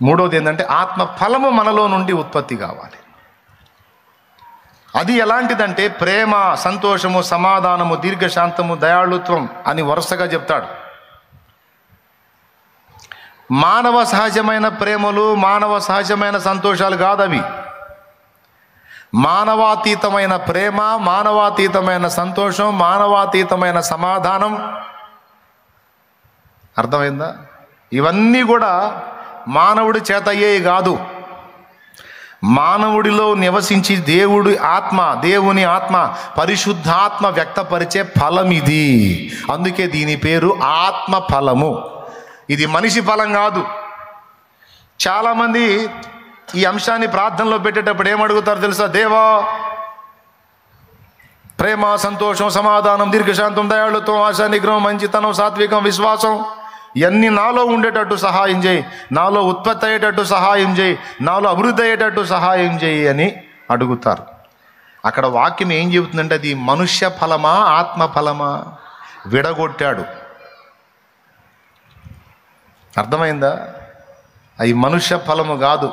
మూడోది ఏంటంటే ఆత్మ ఫలము మనలో నుండి ఉత్పత్తి కావాలి. అది ఎలాంటిదంటే ప్రేమ, సంతోషము, సమాధానము, దీర్ఘశాంతము, దయాళుత్వం అని వరుసగా చెప్తాడు. మానవ సహజమైన ప్రేమలు, మానవ సహజమైన సంతోషాలు కాదవి. మానవాతీతమైన ప్రేమ, మానవాతీతమైన సంతోషం, మానవాతీతమైన సమాధానం. అర్థమైందా? ఇవన్నీ కూడా మానవుడి చేత అయ్యేవి కాదు. మానవుడిలో నివసించి దేవుని ఆత్మ పరిశుద్ధాత్మ వ్యక్తపరిచే ఫలం ఇది. అందుకే దీని పేరు ఆత్మ ఫలము. ఇది మనిషి ఫలం కాదు. చాలామంది ఈ అంశాన్ని ప్రార్థనలో పెట్టేటప్పుడు ఏమడుగుతారు తెలుసా? దేవా, ప్రేమ, సంతోషం, సమాధానం, దీర్ఘశాంతం, దయాళుత్వం, ఆశా, నిగ్రహం, మంచితనం, సాత్వికం, విశ్వాసం ఇవన్నీ నాలో ఉండేటట్టు సహాయం చేయి, నాలో ఉత్పత్తి అయ్యేటట్టు సహాయం చేయి, నాలో అభివృద్ధి అయ్యేటట్టు సహాయం చేయి అని అడుగుతారు. అక్కడ వాక్యం ఏం చెబుతుందంటే అది మనుష్య ఫలమా, ఆత్మ ఫలమా? విడగొట్టాడు. అర్థమైందా? అవి మనుష్య ఫలము కాదు,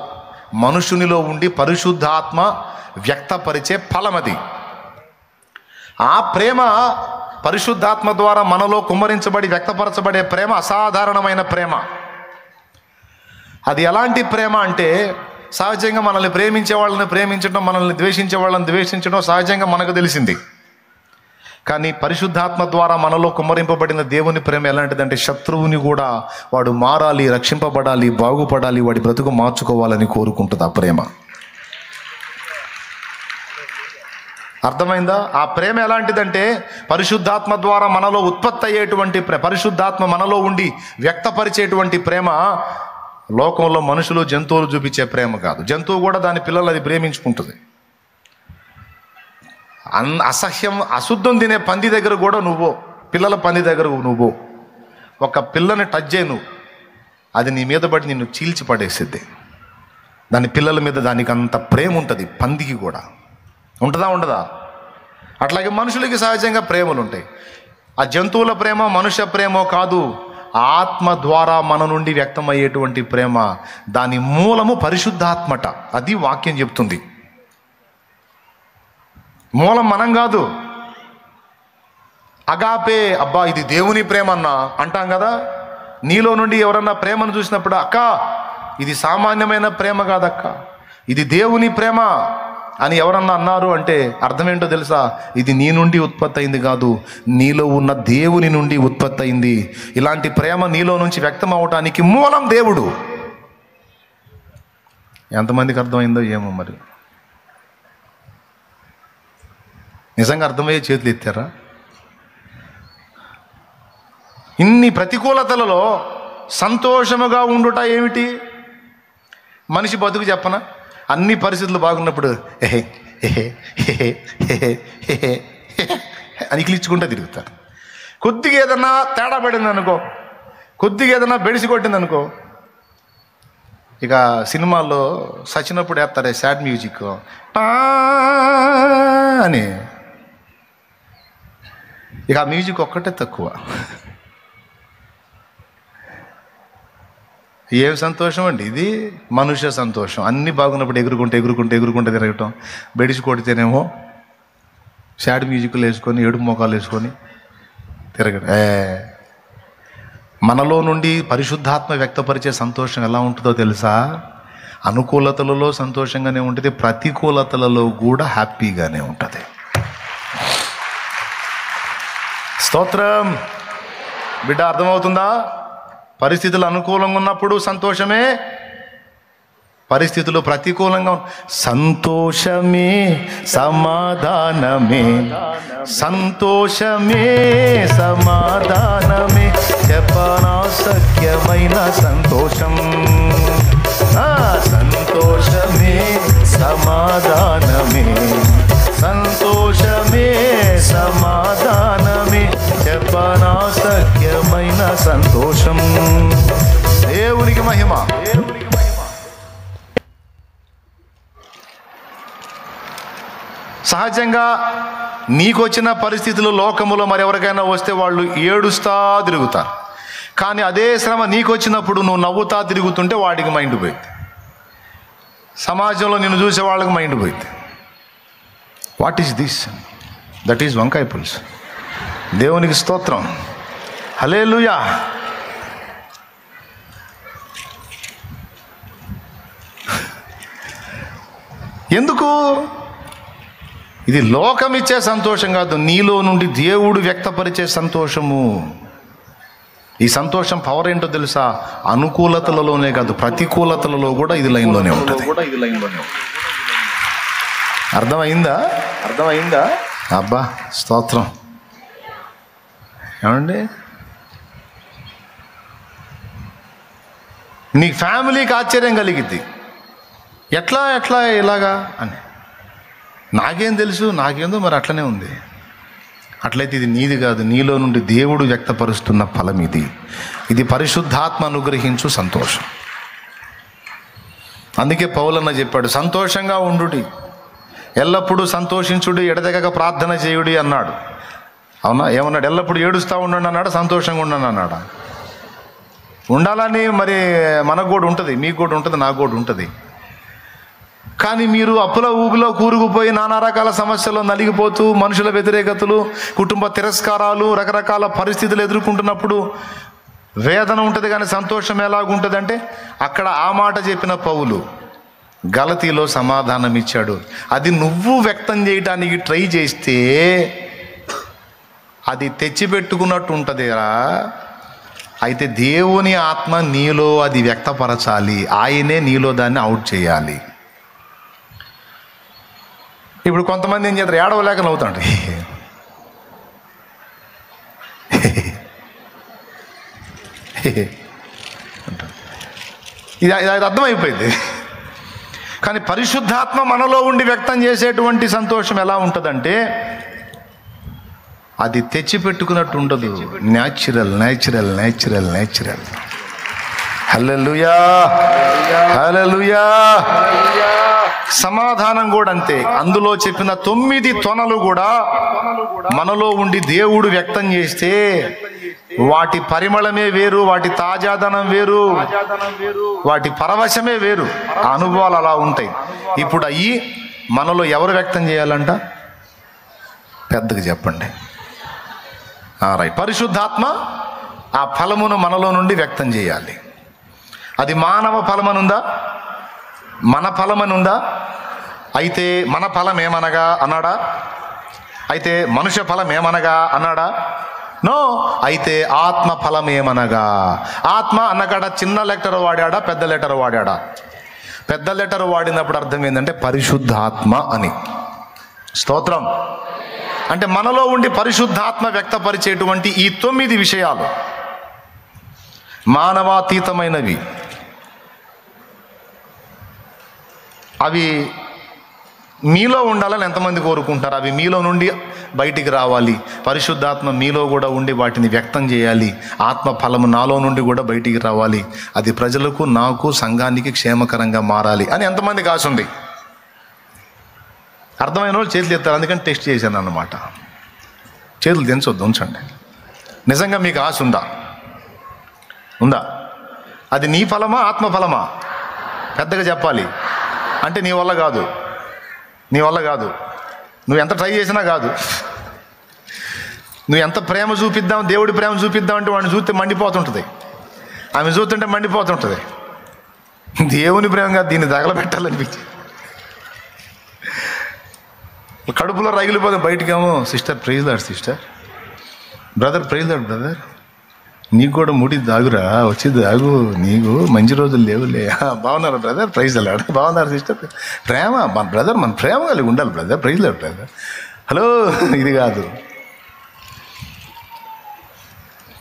మనుషునిలో ఉండి పరిశుద్ధాత్మ వ్యక్తపరిచే ఫలం అది. ఆ ప్రేమ పరిశుద్ధాత్మ ద్వారా మనలో కుమ్మరించబడి వ్యక్తపరచబడే ప్రేమ అసాధారణమైన ప్రేమ. అది ఎలాంటి ప్రేమ అంటే సహజంగా మనల్ని ప్రేమించే వాళ్ళని ప్రేమించడం, మనల్ని ద్వేషించే వాళ్ళని ద్వేషించడం సహజంగా మనకు తెలిసింది. కానీ పరిశుద్ధాత్మ ద్వారా మనలో కుమ్మరింపబడిన దేవుని ప్రేమ ఎలాంటిదంటే శత్రువుని కూడా వాడు మారాలి, రక్షింపబడాలి, బాగుపడాలి, వాడి బ్రతుకు మార్చుకోవాలని కోరుకుంటుంది ఆ ప్రేమ. అర్థమైందా? ఆ ప్రేమ ఎలాంటిదంటే పరిశుద్ధాత్మ ద్వారా మనలో ఉత్పత్తి అయ్యేటువంటి పరిశుద్ధాత్మ మనలో ఉండి వ్యక్తపరిచేటువంటి ప్రేమ. లోకంలో మనుషులు, జంతువులు చూపించే ప్రేమ కాదు. జంతువు కూడా దాని పిల్లలు అది ప్రేమించుకుంటుంది. అసహ్యం, అశుద్ధం తినే పంది దగ్గర కూడా పిల్లల పంది దగ్గర నువ్వు ఒక పిల్లని టచ్ చేయి, నువ్వు అది నీ మీద పడి నిన్ను చీల్చి పడేసిద్ది. దాని పిల్లల మీద దానికి అంత ప్రేమ ఉంటుంది. పందికి కూడా ఉంటుందా? ఉండదా? అట్లాగే మనుషులకి సహజంగా ప్రేమలు ఉంటాయి. ఆ జంతువుల ప్రేమ మనుష్య ప్రేమ కాదు, ఆత్మ ద్వారా మన నుండి వ్యక్తమయ్యేటువంటి ప్రేమ. దాని మూలము పరిశుద్ధాత్మట. అది వాక్యం చెప్తుంది. మూలం మనం కాదు. అగాపే, అబ్బా ఇది దేవుని ప్రేమ అన్నా అంటాం కదా. నీలో నుండి ఎవరన్నా ప్రేమను చూసినప్పుడు అక్క ఇది సామాన్యమైన ప్రేమ కాదక్క, ఇది దేవుని ప్రేమ అని ఎవరన్నా అన్నారు అంటే అర్థం ఏంటో తెలుసా? ఇది నీ నుండి ఉత్పత్తి అయింది కాదు, నీలో ఉన్న దేవుని నుండి ఉత్పత్తి అయింది. ఇలాంటి ప్రేమ నీలో నుంచి వ్యక్తం అవటానికి మూలం దేవుడు. ఎంతమందికి అర్థమైందో ఏమో మరి. నిజంగా అర్థమయ్యే చేతులు ఎత్తారా? ఇన్ని ప్రతికూలతలలో సంతోషముగా ఉండుట ఏమిటి? మనిషి బతుకు చెప్పనా? అన్ని పరిస్థితులు బాగున్నప్పుడు ఎహే ఎహే ఎహే ఎహే ఎహే అని ఇకిలిచ్చుకుంటూ తిరుగుతారు. కొద్దిగా ఏదన్నా తేడా పడింది అనుకో, కొద్దిగా ఏదన్నా బెడిసి కొట్టింది అనుకో, ఇక సినిమాల్లో సచినప్పుడు వేస్తారే సాడ్ మ్యూజిక్ అని, ఇక ఆ మ్యూజిక్ ఒక్కటే తక్కువ. ఏం సంతోషం అండి ఇది? మనుష్య సంతోషం. అన్నీ బాగున్నప్పుడు ఎగురుకుంటే ఎగురుకుంటే ఎగురుకుంటే తిరగటం, బెడిసి కొడితేనేమో సాడ్ మ్యూజిక్లు వేసుకొని ఏడుపు మొఖాలు వేసుకొని తిరగడం. మనలో నుండి పరిశుద్ధాత్మ వ్యక్తపరిచే సంతోషం ఎలా ఉంటుందో తెలుసా? అనుకూలతలలో సంతోషంగానే ఉంటుంది, ప్రతికూలతలలో కూడా హ్యాపీగానే ఉంటుంది. స్తోత్రం. బిడ్డ అర్థమవుతుందా? పరిస్థితులు అనుకూలంగా ఉన్నప్పుడు సంతోషమే, పరిస్థితులు ప్రతికూలంగా సంతోషమే, సమాధానమే, సంతోషమే, సమాధానమే, చెప్పనా సఖ్యమైన సంతోషం. సంతోషమే, సమాధానమే, సంతోషమే, సమాధానమే, చెప్పనా సఖ్యమైన సంతోషం. దేవునికి మహిమ. సహజంగా నీకొచ్చిన పరిస్థితులు లోకములో మరెవరికైనా వస్తే వాళ్ళు ఏడుస్తా తిరుగుతారు. కానీ అదే శ్రమ నీకు వచ్చినప్పుడు నువ్వు నవ్వుతా తిరుగుతుంటే వాడికి మైండ్ పోయింది, సమాజంలో నిన్ను చూసే వాళ్ళకి మైండ్ పోయింది. What is this? That is వంకాయ పులుసు. దేవునికి స్తోత్రం, హల్లెలూయా. ఎందుకు? ఇది లోకం ఇచ్చే సంతోషం కాదు, నీలో నుండి దేవుడు వ్యక్తపరిచే సంతోషము. ఈ సంతోషం పవర్ ఏంటో తెలుసా? అనుకూలతలలోనే కాదు, ప్రతికూలతలలో కూడా ఇది లైన్లోనే ఉంటుంది. అర్థమైందా? అబ్బా స్తోత్రం. ఏమండి, నీ ఫ్యామిలీకి ఆశ్చర్యం కలిగిద్ది, ఎట్లా ఇలాగా అని. నాకేం తెలుసు, నాకేందో మరి అట్లనే ఉంది. అట్లయితే ఇది నీది కాదు, నీలో నుండి దేవుడు వ్యక్తపరుస్తున్న ఫలం ఇది. ఇది పరిశుద్ధాత్మ అనుగ్రహించు సంతోషం. అందుకే పౌలన్న చెప్పాడు, సంతోషంగా ఉండుడి, ఎల్లప్పుడూ సంతోషించుడి, ఎడతెగక ప్రార్థన చేయుడి అన్నాడు. అవునా? ఏమన్నాడు? ఎల్లప్పుడూ ఏడుస్తూ ఉండండి అన్నాడు, సంతోషంగా ఉండండి అన్నాడు. ఉండాలని మరి మనకు కూడా ఉంటుంది, మీకు కూడా ఉంటుంది, నాకు కూడా ఉంటుంది. కానీ మీరు అప్పుల ఊబిలో కూరుకుపోయి నానా రకాల సమస్యల్లో నలిగిపోతూ మనుషుల వ్యతిరేకతలు, కుటుంబ తిరస్కారాలు, రకరకాల పరిస్థితులు ఎదుర్కొంటున్నప్పుడు వేదన ఉంటుంది, కానీ సంతోషం ఎలాగుంటుంది అంటే, అక్కడ ఆ మాట చెప్పిన పౌలు గలతీలో సమాధానం ఇచ్చాడు. అది నువ్వు వ్యక్తం చేయడానికి ట్రై చేస్తే అది తెచ్చిపెట్టుకున్నట్టు ఉంటుందిరా. అయితే దేవుని ఆత్మ నీలో అది వ్యక్తపరచాలి, ఆయనే నీలో దాన్ని అవుట్ చేయాలి. ఇప్పుడు కొంతమంది ఏం చేస్తారు, ఏడవలేక నవ్వుతాండి. ఇది అర్థమైపోయింది. కానీ పరిశుద్ధాత్మ మనలో ఉండి వ్యక్తం చేసేటువంటి సంతోషం ఎలా ఉంటుందంటే, అది తెచ్చిపెట్టుకున్నట్టు ఉండదు, న్యాచురల్. హల్లెలూయా, హల్లెలూయా. సమాధానం కూడా అంతే. అందులో చెప్పిన 9 తొనలు కూడా మనలో ఉండి దేవుడు వ్యక్తం చేస్తే వాటి పరిమళమే వేరు, వాటి తాజాదనం వేరు, వాటి పరవశమే వేరు. ఆ అనుభవాలు అలా ఉంటాయి. ఇప్పుడు అయ్యి మనలో ఎవరు వ్యక్తం చేయాలంట? పెద్దగా చెప్పండి. రైట్. పరిశుద్ధాత్మ ఆ ఫలమును మనలో నుండి వ్యక్తం చేయాలి. అది మానవ ఫలమనుందా? మన ఫలమనుందా? అయితే మన ఫలం ఏమనగా అన్నాడా? అయితే మనుష్య ఫలం ఏమనగా అన్నాడా? నో. అయితే ఆత్మ ఫలం ఏమనగా. ఆత్మ అన్నకాడ చిన్న లెటర్ వాడాడా, పెద్ద లెటర్ వాడాడా? పెద్ద లెటర్ వాడినప్పుడు అర్థం ఏంటంటే పరిశుద్ధాత్మ అని. స్తోత్రం. అంటే మనలో ఉండి పరిశుద్ధాత్మ వ్యక్తపరిచేటువంటి ఈ 9 విషయాలు మానవాతీతమైనవి. అవి మీలో ఉండాలని ఎంతమంది కోరుకుంటారు? అవి మీలో నుండి బయటికి రావాలి. పరిశుద్ధాత్మ మీలో కూడా ఉండి వాటిని వ్యక్తం చేయాలి. ఆత్మ ఫలము నాలో నుండి కూడా బయటికి రావాలి. అది ప్రజలకు, నాకు, సంఘానికి క్షేమకరంగా మారాలి అని ఎంతమందికి ఆశ ఉంది? అర్థమైన వాళ్ళు చేతులు ఎత్తారు. అందుకని టెస్ట్ చేశాను అన్నమాట. చేతులు దించొద్దు, ఉంచండి. నిజంగా మీకు ఆశ ఉందా? అది నీ ఫలమా, ఆత్మ ఫలమా? పెద్దగా చెప్పాలి. అంటే నీ వల్ల కాదు. నువ్వు ఎంత ట్రై చేసినా కాదు. నువ్వు ఎంత ప్రేమ చూపిద్దాం, దేవుడి ప్రేమ చూపిద్దాం అంటే వాడిని చూస్తే మండిపోతుంటుంది, ఆమె చూస్తుంటే మండిపోతుంటుంది. దేవుని ప్రేమగా దీన్ని తగలబెట్టాలనిపించి కడుపులో రగిలిపోతే బయటికేమో sister praise lord, sister brother praise lord, brother నీకు కూడా ముడి దాగురా, వచ్చి దాగు, నీకు మంచి రోజులు లేవులే. బాగున్నారు బ్రదర్, ప్రైజ్ లాడ్. బాగున్నారు సిస్టర్, ప్రేమ మన బ్రదర్, మన ప్రేమ కలిగి ఉండాలి brother, praise lord brother. Hello, ఇది కాదు.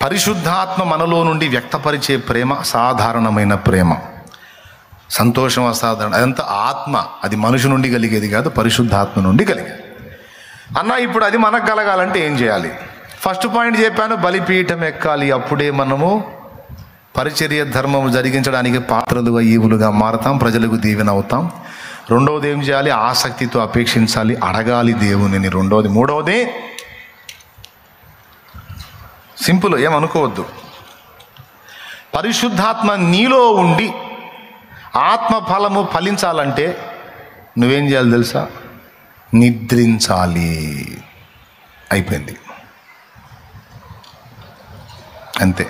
పరిశుద్ధాత్మ మనలో నుండి వ్యక్తపరిచే ప్రేమ అసాధారణమైన ప్రేమ. సంతోషం అసాధారణ. అదంతా ఆత్మ, అది మనిషి నుండి కలిగేది కాదు, పరిశుద్ధాత్మ నుండి కలిగేది. అన్న ఇప్పుడు అది మనకు కలగాలంటే ఏం చేయాలి? ఫస్ట్ పాయింట్ చెప్పాను, బలిపీఠం ఎక్కాలి. అప్పుడే మనము పరిచర్య ధర్మము జరిగించడానికి పాత్రలుగా, ఈవులుగా మారతాం, ప్రజలకు దీవెన అవుతాం. రెండవది ఏం చేయాలి? ఆసక్తితో అపేక్షించాలి, అడగాలి దేవునిని. రెండవది. మూడవది సింపుల్, ఏమనుకోవద్దు. పరిశుద్ధాత్మ నీలో ఉండి ఆత్మ ఫలము ఫలించాలంటే నువ్వేం చేయాలి తెలుసా? నిద్రించాలి. అయిపోయింది, అంతే.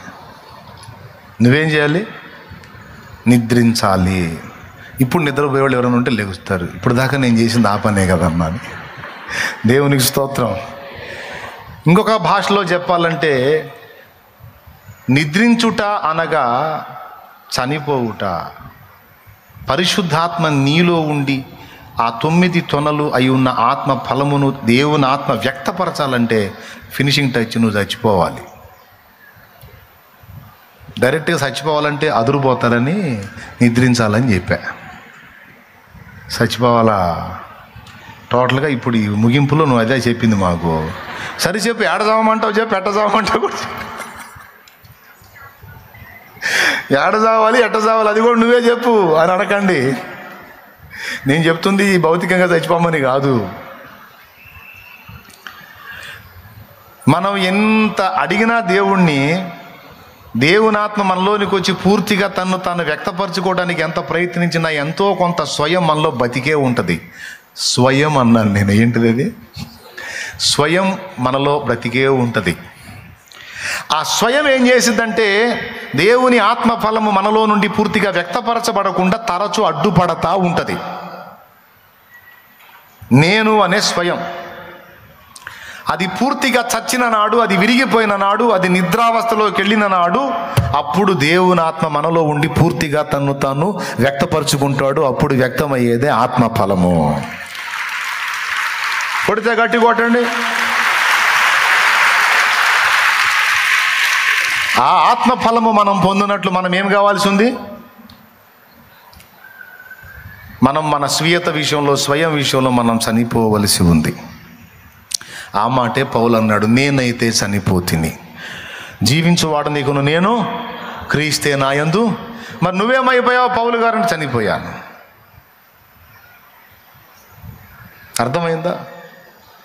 నువ్వేం చేయాలి? నిద్రించాలి. ఇప్పుడు నిద్రపోయేవాళ్ళు ఎవరైనా ఉంటే లెగుస్తారు, ఇప్పుడు దాకా నేను చేసింది ఆ పనే కదమ్మా అని. దేవునికి స్తోత్రం. ఇంకొక భాషలో చెప్పాలంటే నిద్రించుట అనగా చనిపోవుట. పరిశుద్ధాత్మ నీలో ఉండి ఆ 9 తొనలు అయి ఉన్న ఆత్మ ఫలమును దేవుని ఆత్మ వ్యక్తపరచాలంటే ఫినిషింగ్ టచ్ నువ్వు చచ్చిపోవాలి. డైరెక్ట్గా చచ్చిపోవాలంటే అదురుపోతారని నిద్రించాలని చెప్పా. చచ్చిపోవాలా టోటల్గా. ఇప్పుడు ఈ ముగింపులో నువ్వు అదే చెప్పింది మాకు. సరే చెప్పు, ఏడ చావమంటావు చెప్పు, ఎట్ట చావమంటావు కూడా చెప్పు. ఏడ చావాలి ఎట్ట చావాలి అది కూడా నువ్వే చెప్పు అని అనకండి. నేను చెప్తుంది భౌతికంగా చచ్చిపోమని కాదు. మనం ఎంత అడిగినా దేవుని ఆత్మ మనలోనికి వచ్చి పూర్తిగా తను తాను వ్యక్తపరచుకోవడానికి ఎంత ప్రయత్నించినా ఎంతో కొంత స్వయం మనలో బతికే ఉంటుంది. స్వయం అన్నాను నేను. ఏంటిది అది? స్వయం మనలో బ్రతికే ఉంటుంది. ఆ స్వయం ఏం చేసిందంటే దేవుని ఆత్మ ఫలము మనలో నుండి పూర్తిగా వ్యక్తపరచబడకుండా తరచూ అడ్డుపడతా ఉంటుంది. నేను అనే స్వయం అది పూర్తిగా చచ్చిన నాడు, అది విరిగిపోయిన నాడు, అది నిద్రావస్థలోకి వెళ్ళిన నాడు, అప్పుడు దేవుని ఆత్మ మనలో ఉండి పూర్తిగా తన్ను తాను వ్యక్తపరుచుకుంటాడు. అప్పుడు వ్యక్తమయ్యేదే ఆత్మ ఫలము. కొడితే గట్టి కొట్టండి. ఆ ఆత్మ ఫలము మనం పొందినట్లు మనం ఏం కావాల్సి ఉంది? మనం మన స్వీయత విషయంలో, స్వయం విషయంలో మనం చనిపోవలసి ఉంది. ఆ మాటే పౌలు అన్నాడు, నేనైతే చనిపోతిని, జీవించువాడు నీకును, నేను క్రీస్తే నాయందు. మరి నువ్వేమైపోయావు? పౌలు గారిని చనిపోయాను. అర్థమైందా?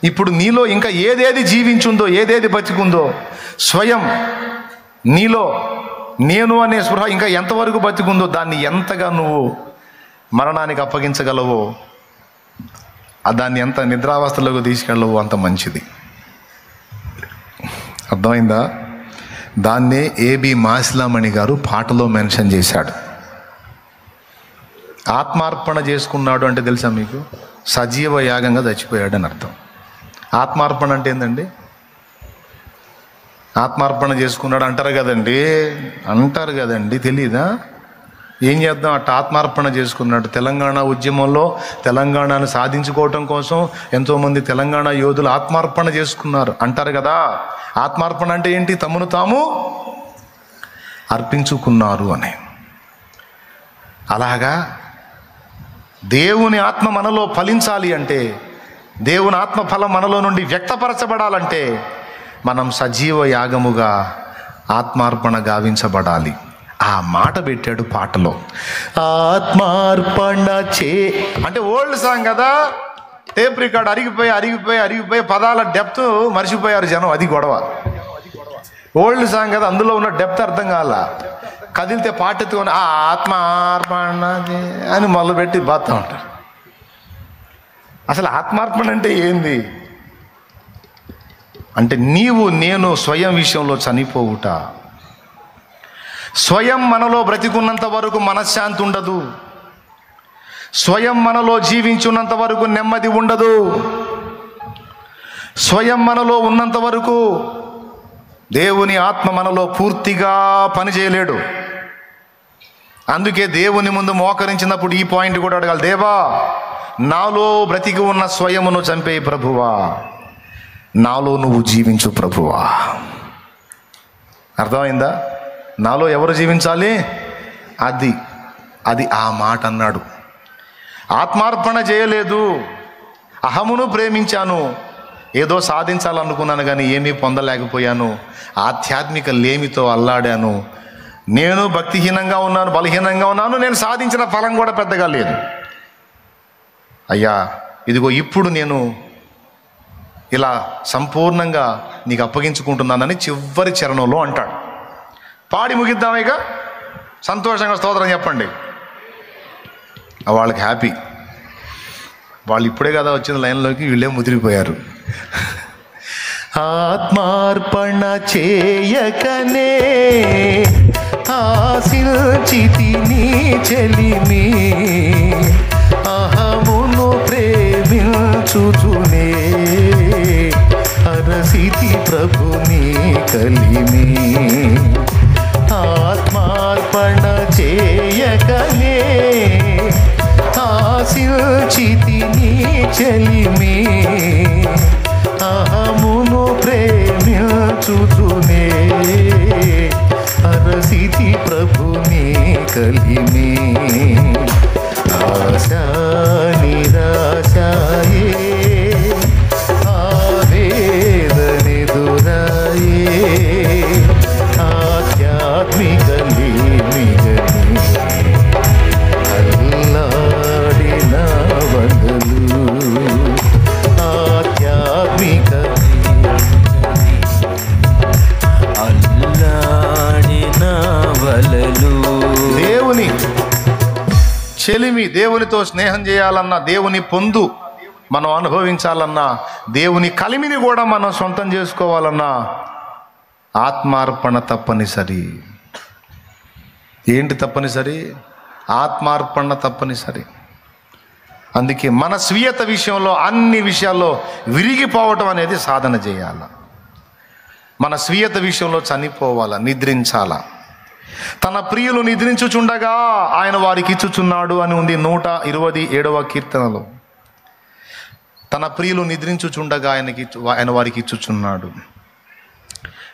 ఇప్పుడు నీలో ఇంకా ఏదేది జీవించుందో, ఏదేది బతికుందో, స్వయం నీలో నేను అనే స్పృహ ఇంకా ఎంతవరకు బతికుందో, దాన్ని ఎంతగా నువ్వు మరణానికి అప్పగించగలవో, దాన్ని ఎంత నిద్రావస్థలోకి తీసుకెళ్ళవో అంత మంచిది. అర్థమైందా? దాన్నే ఏబి మాసిలామణి గారు పాటలో మెన్షన్ చేశాడు. ఆత్మార్పణ చేసుకున్నాడు అంటే తెలుసా మీకు? సజీవ యాగంగా చచ్చిపోయాడు అని అర్థం. ఆత్మార్పణ అంటే ఏందండి? ఆత్మార్పణ చేసుకున్నాడు అంటారు కదండి, తెలీదా? ఏం చేద్దాం? అట్ట ఆత్మార్పణ చేసుకున్నాడు. తెలంగాణ ఉద్యమంలో తెలంగాణను సాధించుకోవటం కోసం ఎంతోమంది తెలంగాణ యోధులు ఆత్మార్పణ చేసుకున్నారు అంటారు కదా. ఆత్మార్పణ అంటే ఏంటి? తమను తాము అర్పించుకున్నారు అని. అలాగా దేవుని ఆత్మ మనలో ఫలించాలి అంటే, దేవుని ఆత్మ ఫలం మనలో నుండి వ్యక్తపరచబడాలంటే మనం సజీవ యాగముగా ఆత్మార్పణ గావించబడాలి. ఆ మాట పెట్టాడు పాటలో. ఆత్మార్పణ అంటే ఓల్డ్ సాంగ్ కదా, టేప్ రికార్డ్ అరిగిపోయి పదాల డెప్త్ మర్చిపోయారు జనం. అది గొడవ. ఓల్డ్ సాంగ్ కదా, అందులో ఉన్న డెప్త్ అర్థం కాల. కదిలితే పాట ఎత్తుకొని ఆత్మార్పణ అని మొదలుపెట్టి బాగుతూ ఉంటారు. అసలు ఆత్మార్పణ అంటే ఏంది అంటే, నీవు నేను స్వయం విషయంలో చనిపోవుట. స్వయం మనలో బ్రతికున్నంత వరకు మనశ్శాంతి ఉండదు. స్వయం మనలో జీవించున్నంత వరకు నెమ్మది ఉండదు. స్వయం మనలో ఉన్నంత వరకు దేవుని ఆత్మ మనలో పూర్తిగా పనిచేయలేడు. అందుకే దేవుని ముందు మోకరించినప్పుడు ఈ పాయింట్ కూడా అడగాలి. దేవా, నాలో బ్రతికి ఉన్న స్వయమును చంపే ప్రభువా, నాలో నువ్వు జీవించు ప్రభువా. అర్థమైందా? నాలో ఎవరు జీవించాలి? అది ఆ మాట అన్నాడు. ఆత్మార్పణ చేయలేదు, అహమును ప్రేమించాను, ఏదో సాధించాలనుకున్నాను కానీ ఏమీ పొందలేకపోయాను, ఆధ్యాత్మిక లేమితో అల్లాడాను, నేను భక్తిహీనంగా ఉన్నాను, బలహీనంగా ఉన్నాను, నేను సాధించిన ఫలం కూడా పెద్దగా లేదు. అయ్యా ఇదిగో ఇప్పుడు నేను ఇలా సంపూర్ణంగా నీకు అప్పగించుకుంటున్నానని చివరి చరణంలో అంటాడు. పాడి ముగిద్దాం ఇక. సంతోషంగా స్తోత్రం చెప్పండి. వాళ్ళకి హ్యాపీ. వాళ్ళు ఇప్పుడే కదా వచ్చిన లైన్లోకి, వీళ్ళే ముదిరిపోయారు. ఆత్మార్పణ చేయకనే ఆశించితి నీ చెలిమి, అహమును ప్రేమించుచునే అరసితి ప్రభుని కలిమి. ఆత్మార్పణ చేయకనే ఆశించితి నీ చెలిమి, అహమును ప్రేమించుచునే అరసితి ప్రభుని కలిమి. ఆశా నిరాశాయే ఆవేదనెదురాయే ఆధ్యాత్మిక లేమిగని అల్లాడిన వదలు ఆధ్యాత్మిక అల్లాడిన వలలు. దేవుని చెలిమి, దేవునితో స్నేహం చేయాలన్నా, దేవుని పొందు మనం అనుభవించాలన్నా, దేవుని కలిమిని కూడా మనం సొంతం చేసుకోవాలన్నా ఆత్మార్పణ తప్పనిసరి. ఏంటి తప్పనిసరి? ఆత్మార్పణ తప్పనిసరి. అందుకే మన స్వీయత విషయంలో, అన్ని విషయాల్లో విరిగిపోవటం అనేది సాధన చేయాల. మన స్వీయత విషయంలో చనిపోవాలా, నిద్రించాలా. తన ప్రియులు నిద్రించుచుండగా ఆయన వారికి ఇచ్చుచున్నాడు అని ఉంది 127వ కీర్తనలో. తన ప్రియులు నిద్రించుచుండగా ఆయన వారికి ఇచ్చుచున్నాడు.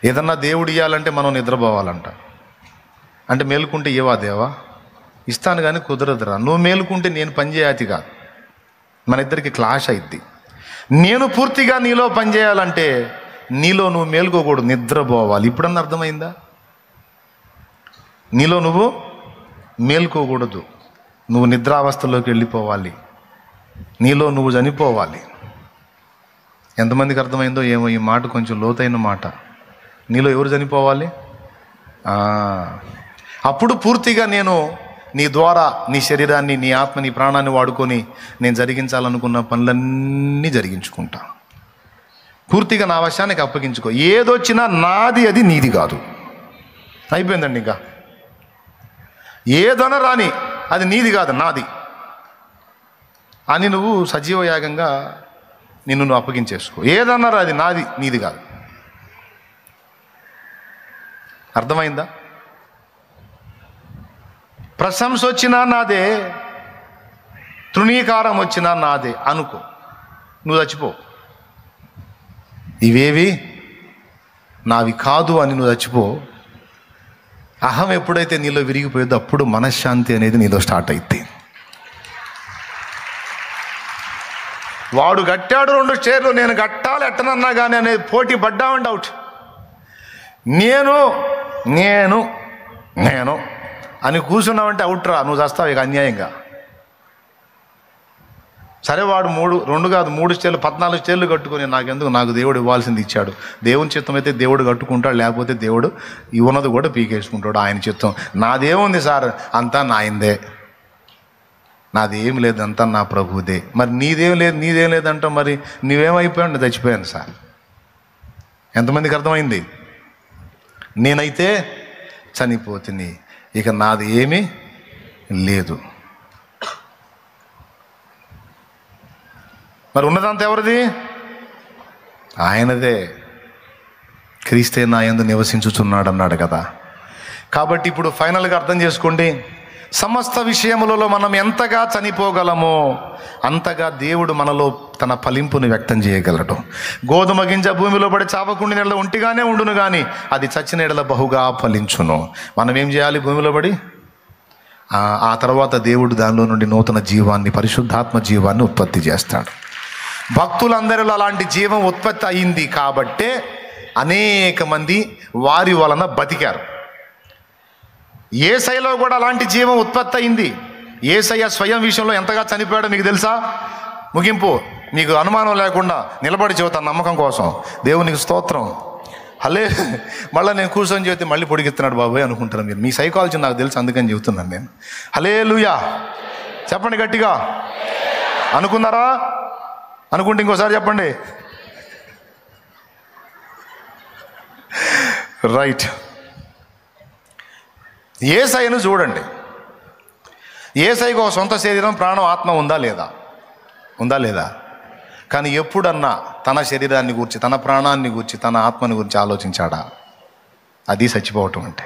ఏదన్నా దేవుడు ఇవ్వాలంటే మనం నిద్రపోవాలంట. అంటే మేలుకుంటే ఇవ్వా దేవా? ఇస్తాను కానీ కుదరదురా. నువ్వు మేలుకుంటే నేను పనిచేయాతి కాదు, మన ఇద్దరికి క్లాష్ అయిద్ది. నేను పూర్తిగా నీలో పనిచేయాలంటే నీలో నువ్వు మేలుకోకూడదు, నిద్రపోవాలి. ఇప్పుడన్నా అర్థమైందా? నీలో నువ్వు మేలుకోకూడదు, నువ్వు నిద్రావస్థలోకి వెళ్ళిపోవాలి, నీలో నువ్వు చనిపోవాలి. ఎంతమందికి అర్థమైందో ఏమో ఈ మాట, కొంచెం లోతైన మాట. నీలో ఎవరు చనిపోవాలి? అప్పుడు పూర్తిగా నేను నీ ద్వారా నీ శరీరాన్ని, నీ ఆత్మ, నీ ప్రాణాన్ని వాడుకొని నేను జరిగించాలనుకున్న పనులన్నీ జరిగించుకుంటా. పూర్తిగా నా వశానికి అప్పగించుకో. ఏదొచ్చినా నాది, అది నీది కాదు. అయిపోయిందండి. ఇంకా ఏదైనా రాని, అది నీది కాదు, నాది అని నువ్వు సజీవ యాగంగా నువ్వు అప్పగించేసుకో. ఏదన్నారా అది నాది, నీది కాదు. అర్థమైందా? ప్రశంస వచ్చినా నాదే, తృణీకారం వచ్చినా నాదే అనుకో, నువ్వు చచ్చిపో. ఇవేవి నావి కాదు అని నువ్వు చచ్చిపో. అహం ఎప్పుడైతే నీలో విరిగిపోయేదో అప్పుడు మనశ్శాంతి అనేది నీలో స్టార్ట్ అయింది. వాడు కట్టాడు 2 స్టేర్లు, నేను కట్టాలి ఎట్టనన్నా కానీ అనేది పోటీ పడ్డామండి అవుట్. నేను నేను నేను అని కూర్చున్నావంటే అవుట్ రా, నువ్వు చేస్తావు ఇక అన్యాయంగా. సరే వాడు 2 కాదు 3 స్టేర్లు 14 స్టేర్లు కట్టుకొని నాకెందుకు, నాకు దేవుడు ఇవ్వాల్సింది ఇచ్చాడు. దేవుని చిత్తం అయితే దేవుడు కట్టుకుంటాడు, లేకపోతే దేవుడు ఇవ్వనది కూడా పీకేసుకుంటాడు. ఆయన చిత్తం. నాదేముంది సార్, అంతా నాయందే, నాదేం లేదు, అంతా నా ప్రభుదే. మరి నీదేం లేదంట, మరి నువ్వేమైపోయావు? నేను చచ్చిపోయాను సార్. ఎంతమందికి అర్థమైంది? నేనైతే చనిపోతుంది, ఇక నాది ఏమీ లేదు. మరి ఉన్నదంతా ఎవరిది? ఆయనదే. క్రీస్తే నా యందు నివసించుచున్నాడు అన్నాడు కదా. కాబట్టి ఇప్పుడు ఫైనల్గా అర్థం చేసుకోండి, సమస్త విషయములలో మనం ఎంతగా చనిపోగలమో అంతగా దేవుడు మనలో తన ఫలింపుని వ్యక్తం చేయగలడు. గోధుమ గింజ భూమిలో పడి చావకుండా నెల ఒంటిగానే ఉండును కానీ అది చచ్చిన ఎడల బహుగా ఫలించును. మనం ఏం చేయాలి? భూమిలో పడి ఆ తర్వాత దేవుడు దానిలో నుండి నూతన జీవాన్ని, పరిశుద్ధాత్మ జీవాన్ని ఉత్పత్తి చేస్తాడు. భక్తులందరిలో అలాంటి జీవం ఉత్పత్తి అయింది కాబట్టే అనేక మంది వారి వలన బతికారు. యేసయ్యలో కూడా అలాంటి జీవం ఉత్పత్తి అయింది. యేసయ్య స్వయం విషయంలో ఎంతగా చనిపోయాడో మీకు తెలుసా? ముగింపు మీకు అనుమానం లేకుండా నిలబడి చెబుతాను నమ్మకం కోసం. దేవునికి స్తోత్రం, హలే మళ్ళీ నేను కూర్చొని చెబితే మళ్ళీ పొడిగిస్తున్నాడు బాబాయ్ అనుకుంటారు మీరు. మీ సైకాలజీ నాకు తెలుసు, అందుకని చెబుతున్నాను నేను. హల్లెలూయా చెప్పండి గట్టిగా. అనుకున్నారా? అనుకుంటే ఇంకోసారి చెప్పండి. రైట్. యేసయ్యను చూడండి. యేసయ్యకు ఒక సొంత శరీరం, ప్రాణం, ఆత్మ ఉందా లేదా? ఉందా లేదా? కానీ ఎప్పుడన్నా తన శరీరాన్ని గురించి, తన ప్రాణాన్ని గురించి, తన ఆత్మని గురించి ఆలోచించాడా? అది చచ్చిపోవటం అంటే.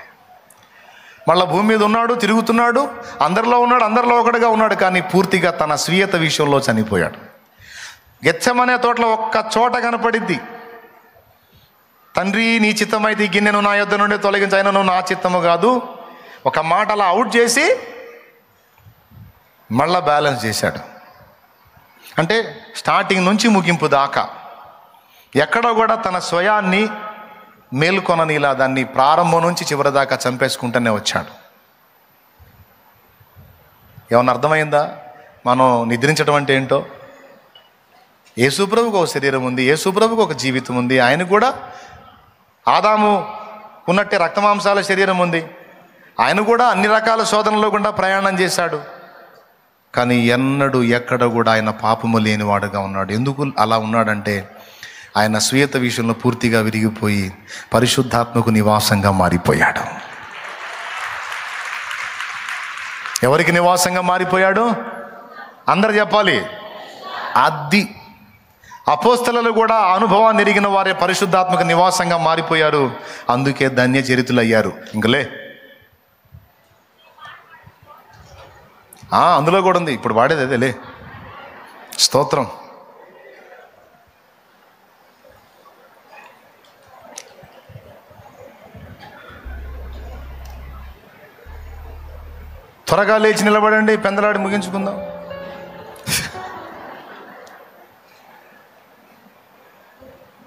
మళ్ళీ భూమి మీద ఉన్నాడు, తిరుగుతున్నాడు, అందరిలో ఉన్నాడు, అందరిలో ఒకటిగా ఉన్నాడు, కానీ పూర్తిగా తన స్వీయత విషయంలో చనిపోయాడు. గెత్సెమనే తోటలో ఒక్క చోట కనపడిద్ది, తండ్రి నీ చిత్తమైతే ఈ గిన్నెను నా యొద్ద నుండి తొలగించైనను నా చిత్తము కాదు. ఒక మాట అలా అవుట్ చేసి మళ్ళా బ్యాలెన్స్ చేశాడు. అంటే స్టార్టింగ్ నుంచి ముగింపు దాకా ఎక్కడో కూడా తన స్వయాన్ని మేల్కొననిలా దాన్ని ప్రారంభం నుంచి చివరి దాకా చంపేసుకుంటూనే వచ్చాడు. ఏమన్నా అర్థమైందా మనం నిద్రించడం అంటే ఏంటో? యేసుప్రభుకు ఒక శరీరం ఉంది, యేసుప్రభుకు ఒక జీవితం ఉంది. ఆయన కూడా ఆదాము ఉన్నట్టే రక్తమాంసాల శరీరం ఉంది. ఆయన కూడా అన్ని రకాల శోధనలో గుండా ప్రయాణం చేశాడు. కానీ ఎన్నడూ ఎక్కడ కూడా ఆయన పాపము లేనివాడుగా ఉన్నాడు. ఎందుకు అలా ఉన్నాడంటే ఆయన స్వీయత విషయంలో పూర్తిగా విరిగిపోయి పరిశుద్ధాత్మకు నివాసంగా మారిపోయాడు. ఎవరికి నివాసంగా మారిపోయాడు? అందరు చెప్పాలి. అది అపోస్తలులు కూడా అనుభవాన్ని ఎరిగిన వారే పరిశుద్ధాత్మక నివాసంగా మారిపోయారు. అందుకే ధన్య చరితులు అయ్యారు. ఇంకలే అందులో కూడా ఉంది, ఇప్పుడు వాడేది అదేలే. స్తోత్రం. త్వరగా లేచి నిలబడండి, పెందలాడి ముగించుకుందాం.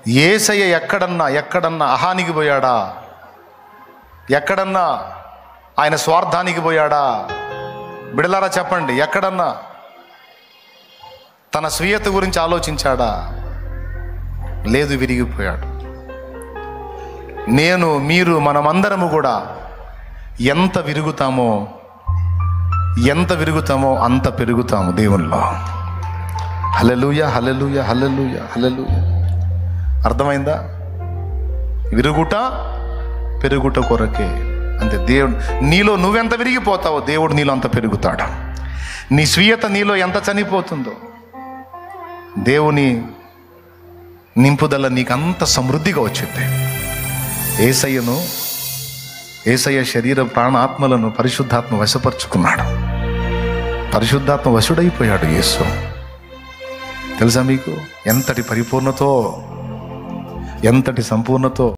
యేసయ్య ఎక్కడన్నా అహానికి పోయాడా? ఎక్కడన్నా ఆయన స్వార్థానికి పోయాడా? బిడలారా చెప్పండి. ఎక్కడన్నా తన స్వీయత గురించి ఆలోచించాడా? లేదు, విరిగిపోయాడు. నేను, మీరు, మనమందరము కూడా ఎంత విరుగుతామో అంత పెరుగుతాము దేవునిలో. హల్లెలూయా, హల్లెలూయా, హల్లెలూయా, హల్లెలూయా. అర్థమైందా? విరుగుట పెరుగుట కొరకే. అంతే. దేవుడు నీలో నువ్వెంత విరిగిపోతావో దేవుడు నీలో అంత పెరుగుతాడు. నీ స్వీయత నీలో ఎంత చనిపోతుందో దేవుని నింపుదల నీకు అంత సమృద్ధిగా వచ్చింది. యేసయ్య శరీర ప్రాణ ఆత్మలను పరిశుద్ధాత్మ వశపరుచుకున్నాడు. పరిశుద్ధాత్మ వశుడైపోయాడు యేసు. తెలుసా మీకు ఎంతటి పరిపూర్ణతో, ఎంతటి సంపూర్ణతో?